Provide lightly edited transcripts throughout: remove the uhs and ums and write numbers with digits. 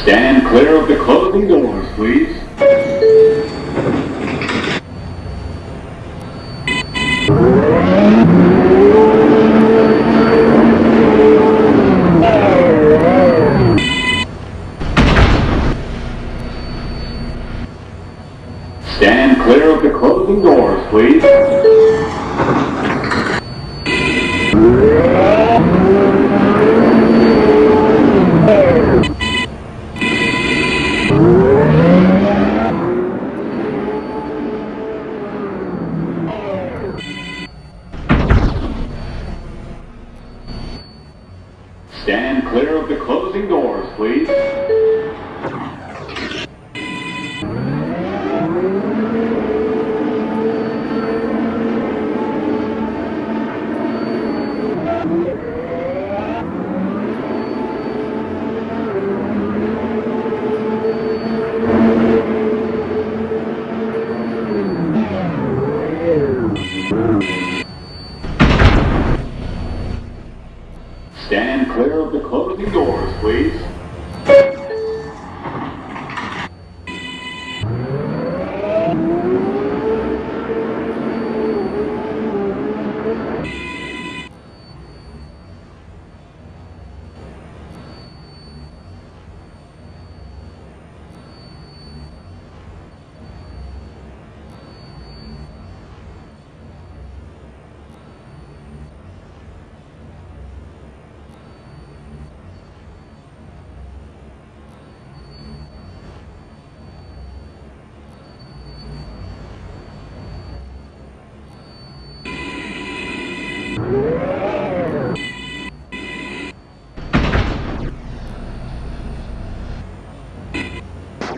Stand clear of the closing doors, please. Stand clear of the closing doors, please. Stand clear of the closing doors, please. Stand clear of the closing doors, please.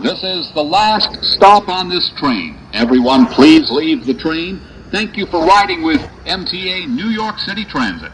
This is the last stop on this train. Everyone, please leave the train. Thank you for riding with MTA New York City Transit.